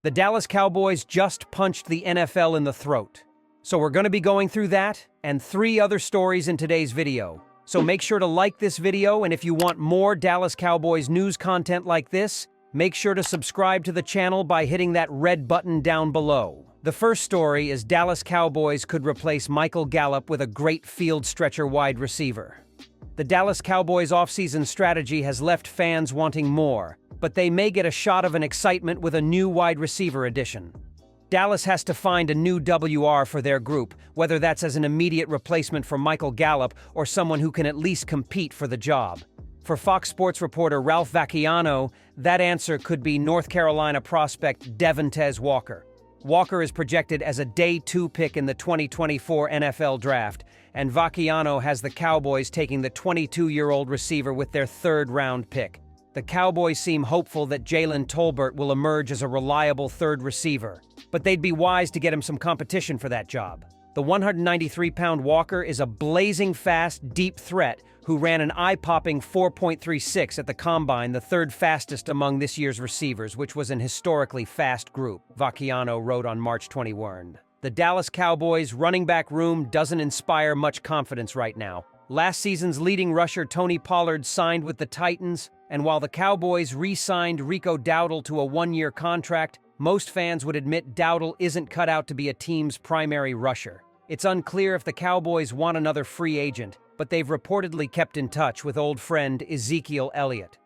The Dallas Cowboys just punched the NFL in the throat. So we're going to be going through that and 3 other stories in today's video. So make sure to like this video, and if you want more Dallas Cowboys news content like this, make sure to subscribe to the channel by hitting that red button down below. The first story is Dallas Cowboys could replace Michael Gallup with a great field stretcher wide receiver. The Dallas Cowboys offseason strategy has left fans wanting more, but they may get a shot of an excitement with a new wide receiver addition. Dallas has to find a new WR for their group, whether that's as an immediate replacement for Michael Gallup or someone who can at least compete for the job. For Fox Sports reporter Ralph Vacchiano, that answer could be North Carolina prospect Devontae Walker. Walker is projected as a Day 2 pick in the 2024 NFL Draft, and Vacchiano has the Cowboys taking the 22-year-old receiver with their 3rd-round pick. The Cowboys seem hopeful that Jalen Tolbert will emerge as a reliable 3rd receiver, but they'd be wise to get him some competition for that job. The 193-pound Walker is a blazing fast, deep threat who ran an eye-popping 4.36 at the Combine, the 3rd fastest among this year's receivers, which was an historically fast group, Vacchiano wrote on March 21. The Dallas Cowboys' running back room doesn't inspire much confidence right now. Last season's leading rusher Tony Pollard signed with the Titans, and while the Cowboys re-signed Rico Dowdle to a 1-year contract, most fans would admit Dowdle isn't cut out to be a team's primary rusher. It's unclear if the Cowboys want another free agent, but they've reportedly kept in touch with old friend Ezekiel Elliott.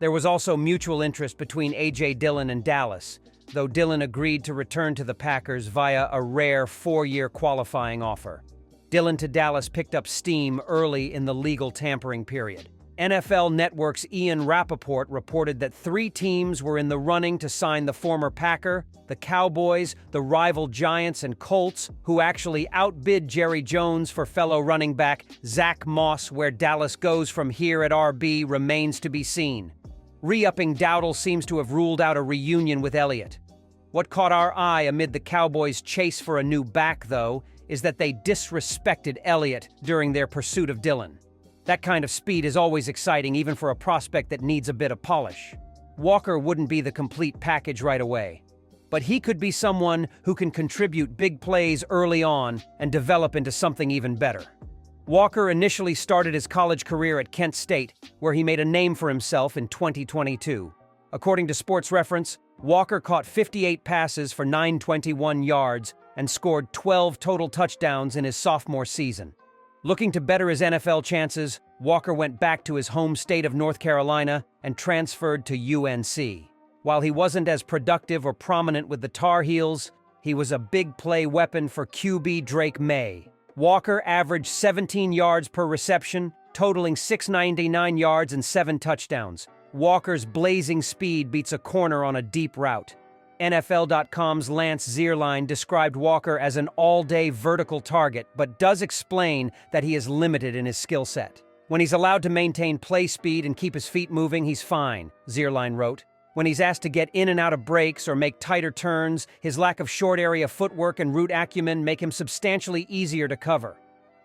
There was also mutual interest between A.J. Dillon and Dallas, though Dillon agreed to return to the Packers via a rare 4-year qualifying offer. Dillon to Dallas picked up steam early in the legal tampering period. NFL Network's Ian Rappaport reported that 3 teams were in the running to sign the former Packer, the Cowboys, the rival Giants, and Colts, who actually outbid Jerry Jones for fellow running back Zach Moss. Where Dallas goes from here at RB remains to be seen. Re-upping Dowdle seems to have ruled out a reunion with Elliott. What caught our eye amid the Cowboys' chase for a new back, though, is that they disrespected Elliott during their pursuit of Dillon. That kind of speed is always exciting, even for a prospect that needs a bit of polish. Walker wouldn't be the complete package right away, but he could be someone who can contribute big plays early on and develop into something even better. Walker initially started his college career at Kent State, where he made a name for himself in 2022. According to Sports Reference, Walker caught 58 passes for 921 yards and scored 12 total touchdowns in his sophomore season. Looking to better his NFL chances, Walker went back to his home state of North Carolina and transferred to UNC. While he wasn't as productive or prominent with the Tar Heels, he was a big play weapon for QB Drake May. Walker averaged 17 yards per reception, totaling 699 yards and 7 touchdowns. Walker's blazing speed beats a corner on a deep route. NFL.com's Lance Zierlein described Walker as an all-day vertical target, but does explain that he is limited in his skill set. When he's allowed to maintain play speed and keep his feet moving, he's fine, Zierlein wrote. When he's asked to get in and out of breaks or make tighter turns, his lack of short-area footwork and route acumen make him substantially easier to cover.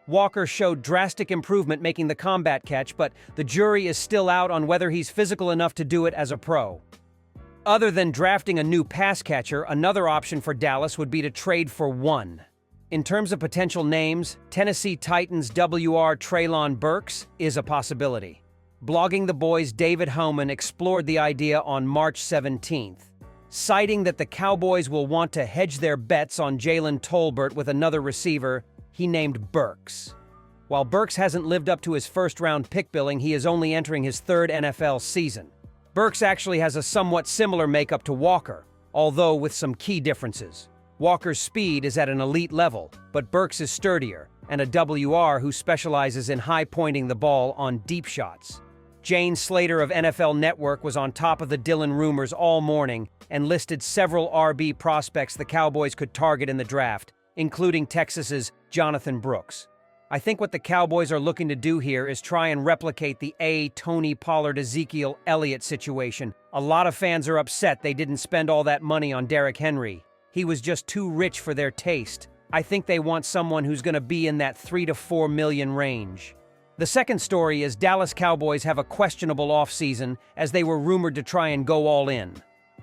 Walker showed drastic improvement making the combat catch, but the jury is still out on whether he's physical enough to do it as a pro. Other than drafting a new pass catcher, another option for Dallas would be to trade for one. In terms of potential names, Tennessee Titans WR Treylon Burks is a possibility. Blogging the Boys' David Howman explored the idea on March 17th, citing that the Cowboys will want to hedge their bets on Jalen Tolbert with another receiver. He named Burks. While Burks hasn't lived up to his 1st-round pick billing, he is only entering his 3rd NFL season. Burks actually has a somewhat similar makeup to Walker, although with some key differences. Walker's speed is at an elite level, but Burks is sturdier, and a WR who specializes in high-pointing the ball on deep shots. Jane Slater of NFL Network was on top of the Dillon rumors all morning and listed several RB prospects the Cowboys could target in the draft, including Texas's Jonathan Brooks. I think what the Cowboys are looking to do here is try and replicate the Tony Pollard Ezekiel Elliott situation. A lot of fans are upset they didn't spend all that money on Derrick Henry. He was just too rich for their taste. I think they want someone who's going to be in that $3 to $4 million range. The second story is Dallas Cowboys have a questionable offseason as they were rumored to try and go all in.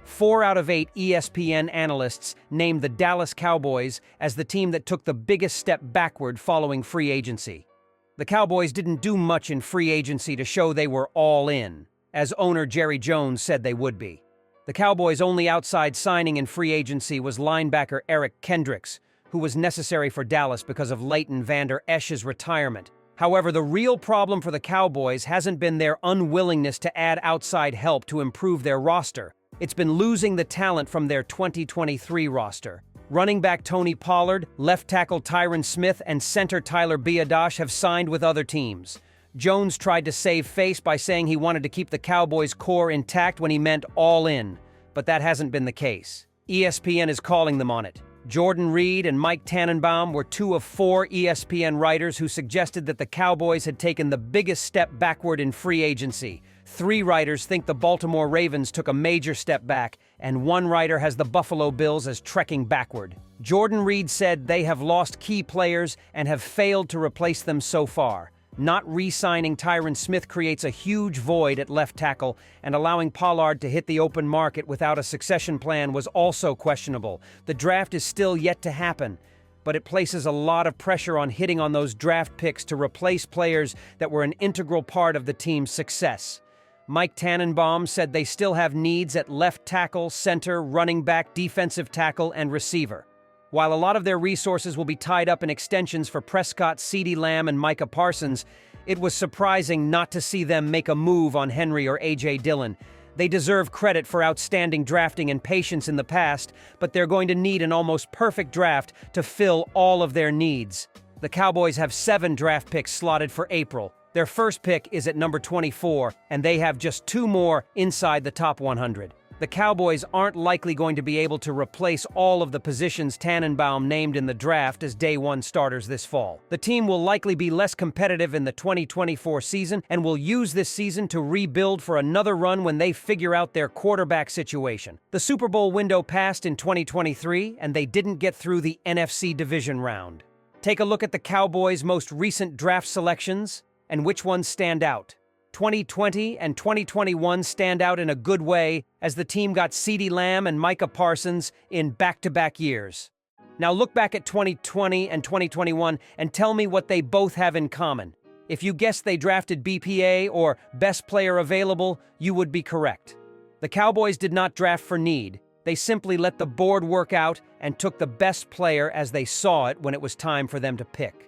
4 out of 8 ESPN analysts named the Dallas Cowboys as the team that took the biggest step backward following free agency. The Cowboys didn't do much in free agency to show they were all in, as owner Jerry Jones said they would be. The Cowboys' only outside signing in free agency was linebacker Eric Kendricks, who was necessary for Dallas because of Leighton Vander Esch's retirement. However, the real problem for the Cowboys hasn't been their unwillingness to add outside help to improve their roster. It's been losing the talent from their 2023 roster. Running back Tony Pollard, left tackle Tyron Smith, and center Tyler Biadasz have signed with other teams. Jones tried to save face by saying he wanted to keep the Cowboys' core intact when he meant all in, but that hasn't been the case. ESPN is calling them on it. Jordan Reed and Mike Tannenbaum were 2 of 4 ESPN writers who suggested that the Cowboys had taken the biggest step backward in free agency. 3 writers think the Baltimore Ravens took a major step back, and 1 writer has the Buffalo Bills as trekking backward. Jordan Reed said they have lost key players and have failed to replace them so far. Not re-signing Tyron Smith creates a huge void at left tackle, and allowing Pollard to hit the open market without a succession plan was also questionable. The draft is still yet to happen, but it places a lot of pressure on hitting on those draft picks to replace players that were an integral part of the team's success. Mike Tannenbaum said they still have needs at left tackle, center, running back, defensive tackle, and receiver. While a lot of their resources will be tied up in extensions for Prescott, CeeDee Lamb, and Micah Parsons, it was surprising not to see them make a move on Henry or A.J. Dillon. They deserve credit for outstanding drafting and patience in the past, but they're going to need an almost perfect draft to fill all of their needs. The Cowboys have 7 draft picks slotted for April. Their first pick is at number 24, and they have just 2 more inside the top 100. The Cowboys aren't likely going to be able to replace all of the positions Tannenbaum named in the draft as day 1 starters this fall. The team will likely be less competitive in the 2024 season and will use this season to rebuild for another run when they figure out their quarterback situation. The Super Bowl window passed in 2023, and they didn't get through the NFC division round. Take a look at the Cowboys' most recent draft selections and which ones stand out. 2020 and 2021 stand out in a good way as the team got CeeDee Lamb and Micah Parsons in back-to-back years. Now look back at 2020 and 2021 and tell me what they both have in common. If you guessed they drafted BPA or Best Player Available, you would be correct. The Cowboys did not draft for need. They simply let the board work out and took the best player as they saw it when it was time for them to pick.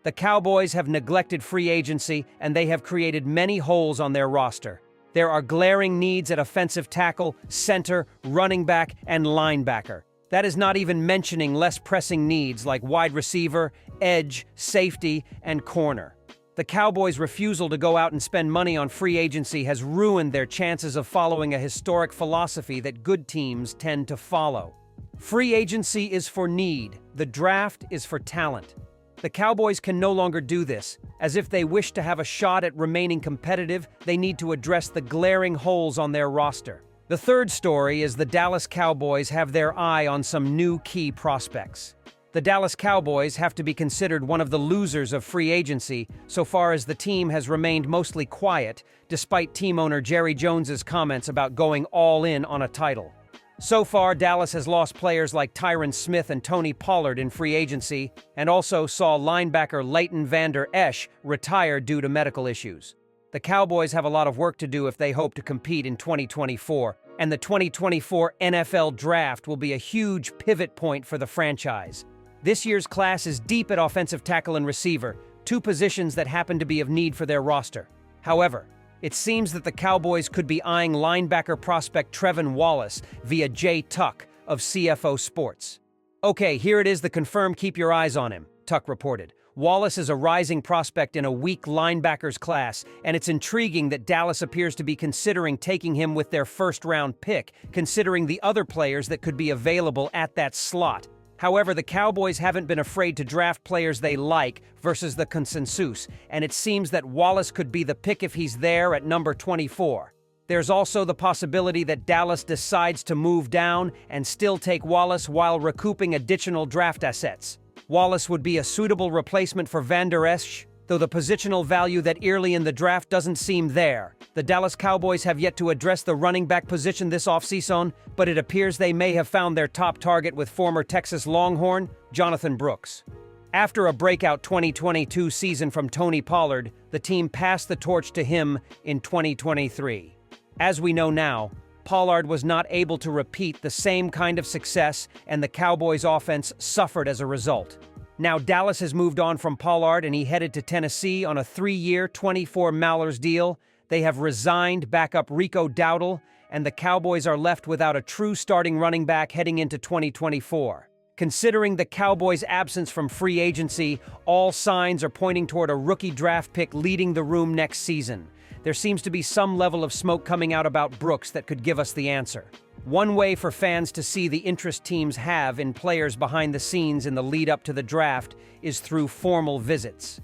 The Cowboys have neglected free agency, and they have created many holes on their roster. There are glaring needs at offensive tackle, center, running back, and linebacker. That is not even mentioning less pressing needs like wide receiver, edge, safety, and corner. The Cowboys' refusal to go out and spend money on free agency has ruined their chances of following a historic philosophy that good teams tend to follow. Free agency is for need. The draft is for talent. The Cowboys can no longer do this. As if they wish to have a shot at remaining competitive, they need to address the glaring holes on their roster. The third story is the Dallas Cowboys have their eye on some new key prospects. The Dallas Cowboys have to be considered one of the losers of free agency so far as the team has remained mostly quiet, despite team owner Jerry Jones's comments about going all in on a title. So far, Dallas has lost players like Tyron Smith and Tony Pollard in free agency, and also saw linebacker Leighton Vander Esch retire due to medical issues. The Cowboys have a lot of work to do if they hope to compete in 2024, and the 2024 NFL Draft will be a huge pivot point for the franchise. This year's class is deep at offensive tackle and receiver, 2 positions that happen to be of need for their roster. However, it seems that the Cowboys could be eyeing linebacker prospect Trevin Wallace via Jay Tuck of CFO Sports. Okay, here it is, the confirmed keep your eyes on him, Tuck reported. Wallace is a rising prospect in a weak linebackers class, and it's intriguing that Dallas appears to be considering taking him with their first-round pick, considering the other players that could be available at that slot. However, the Cowboys haven't been afraid to draft players they like versus the consensus, and it seems that Wallace could be the pick if he's there at number 24. There's also the possibility that Dallas decides to move down and still take Wallace while recouping additional draft assets. Wallace would be a suitable replacement for Vander Esch, though the positional value that early in the draft doesn't seem there. The Dallas Cowboys have yet to address the running back position this offseason, but it appears they may have found their top target with former Texas Longhorn, Jonathan Brooks. After a breakout 2022 season from Tony Pollard, the team passed the torch to him in 2023. As we know now, Pollard was not able to repeat the same kind of success, and the Cowboys' offense suffered as a result. Now Dallas has moved on from Pollard, and he headed to Tennessee on a 3-year, $24 million deal. They have resigned backup Rico Dowdle, and the Cowboys are left without a true starting running back heading into 2024. Considering the Cowboys' absence from free agency, all signs are pointing toward a rookie draft pick leading the room next season. There seems to be some level of smoke coming out about Brooks that could give us the answer. One way for fans to see the interest teams have in players behind the scenes in the lead-up to the draft is through formal visits.